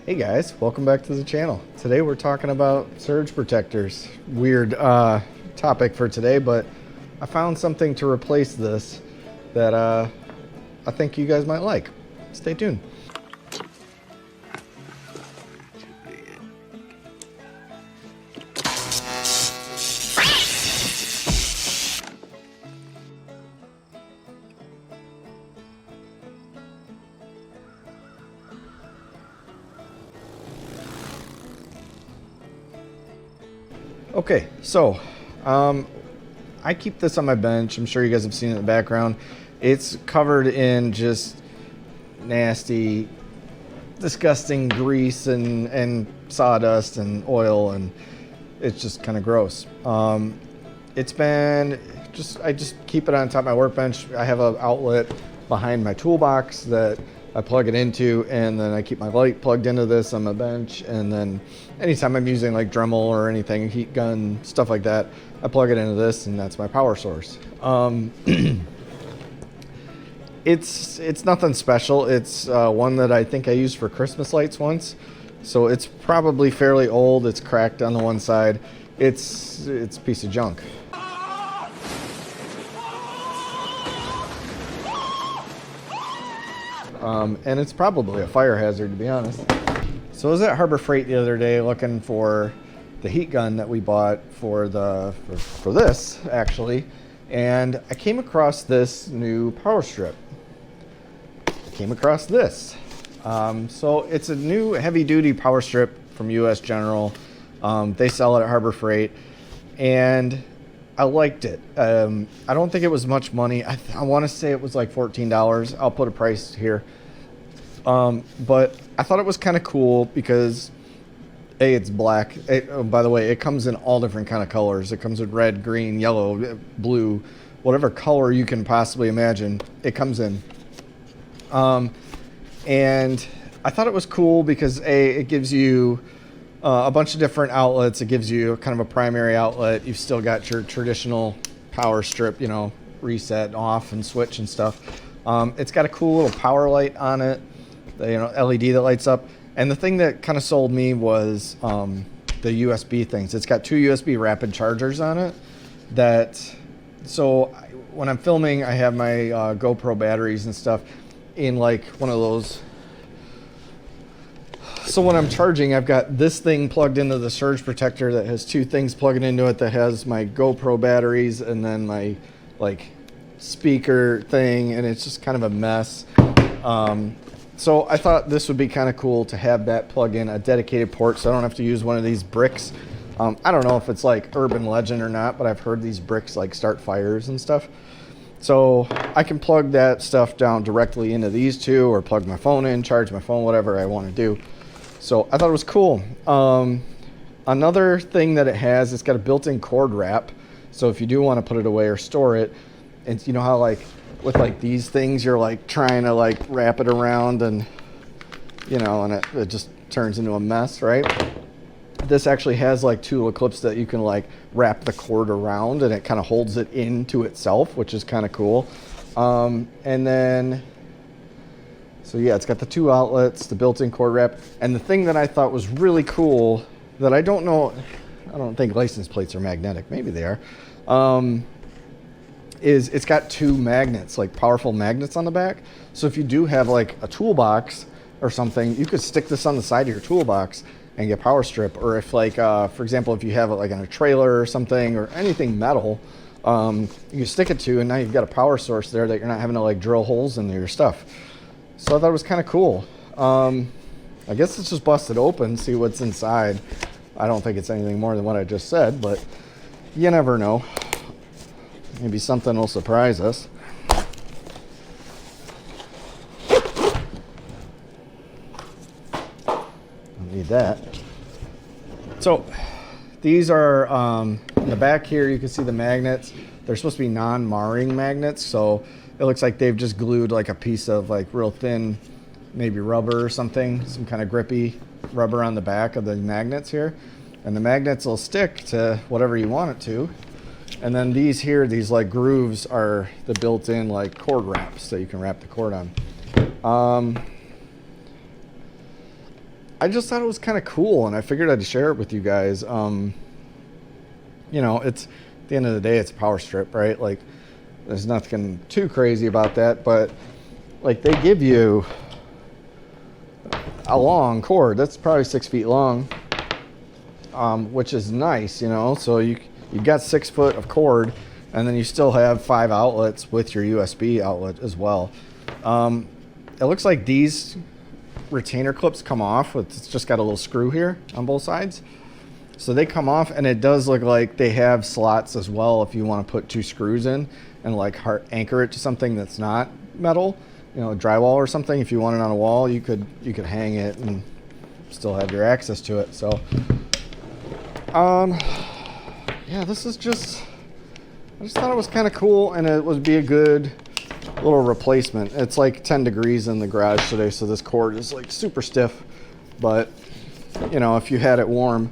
Hey guys, welcome back to the channel. Today we're talking about surge protectors. Weird topic for today, but I found something to replace this that I think you guys might like. Stay tuned. Okay, so I keep this on my bench. I'm sure you guys have seen it in the background. It's covered in just nasty, disgusting grease and sawdust and oil, and it's just kind of gross. It's been I just keep it on top of my workbench. I have an outlet behind my toolbox that I plug it into, and then I keep my light plugged into this on my bench, and then anytime I'm using like Dremel or anything, heat gun, stuff like that, I plug it into this, and that's my power source. It's nothing special. It's one that I think I used for Christmas lights once, so it's probably fairly old. It's cracked on the one side. It's a piece of junk. And it's probably a fire hazard, to be honest. So I was at Harbor Freight the other day looking for the heat gun that we bought for this actually, and I came across this new power strip. Came across this. So it's a new heavy-duty power strip from US General. They sell it at Harbor Freight, and I liked it. I don't think it was much money. I want to say it was like $14. I'll put a price here. But I thought it was kind of cool because it's black. By the way, it comes in all different kind of colors. It comes with red, green, yellow, blue, whatever color you can possibly imagine, it comes in. And I thought it was cool because it gives you a bunch of different outlets. It gives you kind of a primary outlet. You've still got your traditional power strip, reset off and switch and stuff. It's got a cool little power light on it, LED that lights up. And the thing that kind of sold me was the USB things. It's got two USB rapid chargers on it. So when I'm filming, I have my GoPro batteries and stuff in like one of those. So when I'm charging, I've got this thing plugged into the surge protector that has two things plugging into it that has my GoPro batteries and then my like speaker thing, and it's just kind of a mess. So I thought this would be kind of cool to have that plug in a dedicated port so I don't have to use one of these bricks. I don't know if it's like urban legend or not, but I've heard these bricks like start fires and stuff. So I can plug that stuff down directly into these two, or plug my phone in, charge my phone, whatever I want to do. So I thought it was cool. Another thing that it has, it's got a built-in cord wrap. So if you do want to put it away or store it, and you know how like with like these things, you're like trying to like wrap it around and and it just turns into a mess, right? This actually has like two little clips that you can like wrap the cord around, and it kind of holds it into itself, which is kind of cool. And then, so yeah, it's got the two outlets, the built-in cord wrap, and the thing that I thought was really cool that I don't think license plates are magnetic, maybe they are, is it's got two magnets, like powerful magnets on the back. So if you do have like a toolbox or something, you could stick this on the side of your toolbox and get power strip. Or if like, for example, if you have it like on a trailer or something, or anything metal, you can stick it to, and now you've got a power source there that you're not having to like drill holes into your stuff. So I thought it was kind of cool. I guess let's just bust it open, see what's inside. I don't think it's anything more than what I just said, but you never know. Maybe something will surprise us. Don't need that. So these are in the back here. You can see the magnets. They're supposed to be non-marring magnets, so it looks like they've just glued like a piece of like real thin, maybe rubber or something, some kind of grippy rubber on the back of the magnets here, and the magnets will stick to whatever you want it to. And then these here, these like grooves, are the built-in like cord wraps that you can wrap the cord on. I just thought it was kind of cool, and I figured I'd share it with you guys. You know, it's at the end of the day, it's a power strip, right? Like, there's nothing too crazy about that, but like they give you a long cord that's probably 6 feet long, which is nice, you know. So you got 6 foot of cord, and then you still have 5 outlets with your USB outlet as well. It looks like these retainer clips come off. It's just got a little screw here on both sides. So they come off, and it does look like they have slots as well if you want to put 2 screws in and like anchor it to something that's not metal, you know, drywall or something. If you want it on a wall, you could hang it and still have your access to it. So yeah, this is just, I just thought it was kind of cool, and it would be a good little replacement. It's like 10 degrees in the garage today, so this cord is like super stiff, but you know, if you had it warm,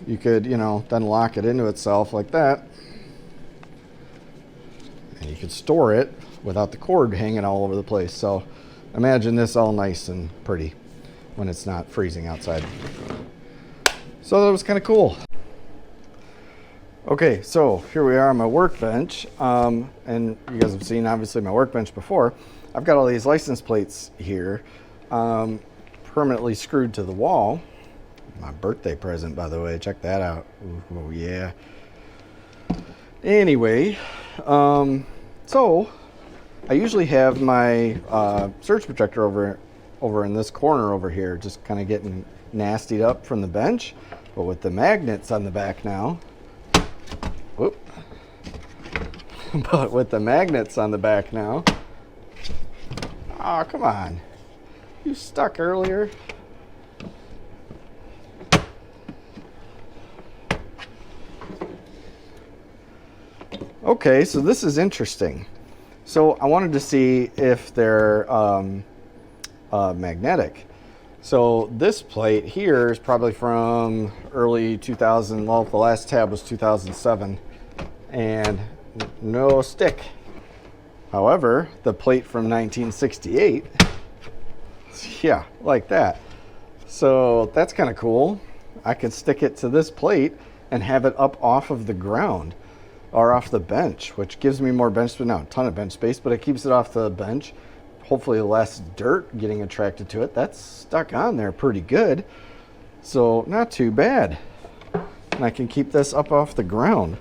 you could, you know, then lock it into itself like that, and you could store it without the cord hanging all over the place. So imagine this all nice and pretty when it's not freezing outside. So that was kind of cool. Okay, so here we are on my workbench, and you guys have seen obviously my workbench before. I've got all these license plates here, permanently screwed to the wall. My birthday present, by the way, check that out. Oh yeah. Anyway, so I usually have my surge protector over in this corner over here, just kind of getting nastied up from the bench, but with the magnets on the back now. Whoop. But with the magnets on the back now. Oh, come on. You stuck earlier. Okay, so this is interesting. So I wanted to see if they're magnetic. So this plate here is probably from early 2000. Well, the last tab was 2007, and no stick. However, the plate from 1968, yeah, like that. So that's kind of cool. I could stick it to this plate and have it up off of the ground or off the bench, which gives me more bench space. Not a ton of bench space, but it keeps it off the bench. Hopefully less dirt getting attracted to it. That's stuck on there pretty good. So not too bad. And I can keep this up off the ground.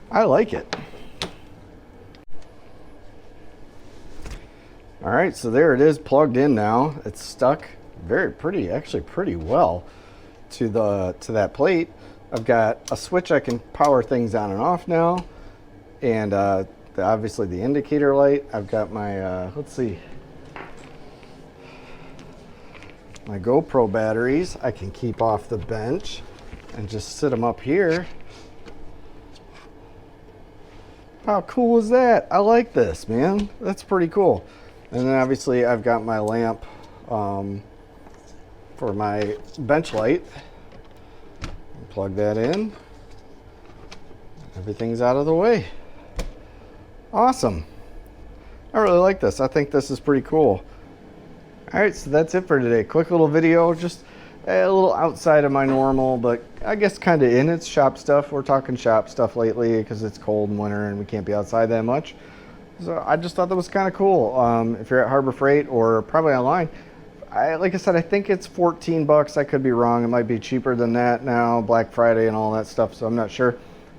I like it. All right, so there it is plugged in now. It's stuck actually pretty well to that plate. I've got a switch I can power things on and off now, and obviously the indicator light. I've got my let's see, my GoPro batteries I can keep off the bench and just sit them up here. How cool is that? I like this, man. That's pretty cool. And then obviously I've got my lamp for my bench light. Plug that in. Everything's out of the way. Awesome. I really like this. I think this is pretty cool. All right, so that's it for today. Quick little video, just a little outside of my normal, but I guess kind of in its shop stuff. We're talking shop stuff lately because it's cold and winter and we can't be outside that much. So I just thought that was kind of cool. If you're at Harbor Freight or probably online, like I said, I think it's $14. I could be wrong. It might be cheaper than that now, Black Friday and all that stuff, so I'm not sure.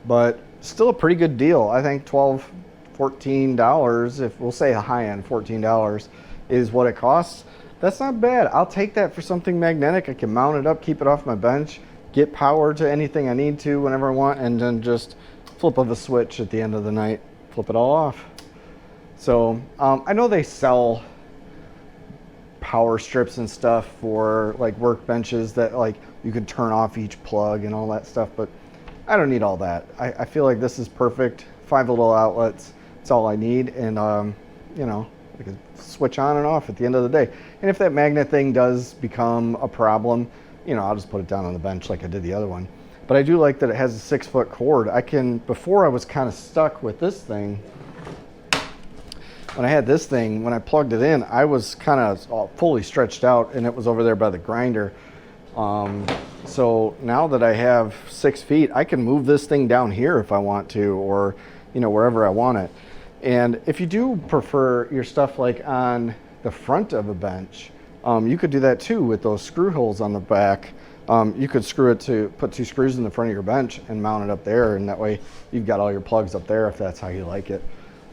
But still a pretty good deal. I think $12, $14, if we'll say a high end, $14 is what it costs. That's not bad. I'll take that for something magnetic. I can mount it up, keep it off my bench, get power to anything I need to whenever I want, and then just flip of a switch at the end of the night, flip it all off. So I know they sell power strips and stuff for like workbenches that like you can turn off each plug and all that stuff, but I don't need all that. I feel like this is perfect. 5 little outlets, it's all I need, and you know, I can switch on and off at the end of the day. And if that magnet thing does become a problem, you know, I'll just put it down on the bench like I did the other one. But I do like that it has a 6-foot cord. Before I was kind of stuck with this thing. When I had this thing, when I plugged it in, I was kind of fully stretched out, and it was over there by the grinder. So now that I have 6 feet, I can move this thing down here if I want to, or, you know, wherever I want it. And if you do prefer your stuff like on the front of a bench, you could do that too with those screw holes on the back. You could put 2 screws in the front of your bench and mount it up there, and that way you've got all your plugs up there if that's how you like it.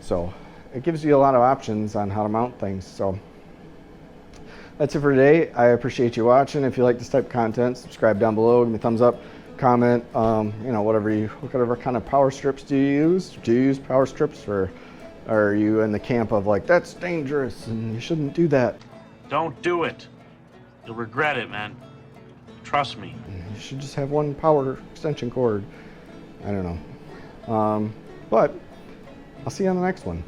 So it gives you a lot of options on how to mount things. So that's it for today. I appreciate you watching. If you like this type of content, subscribe down below, give me a thumbs up, comment, you know, whatever kind of power strips do you use? Do you use power strips, or are you in the camp of like, that's dangerous and you shouldn't do that? Don't do it. You'll regret it, man. Trust me. You should just have one power extension cord. I don't know. But I'll see you on the next one.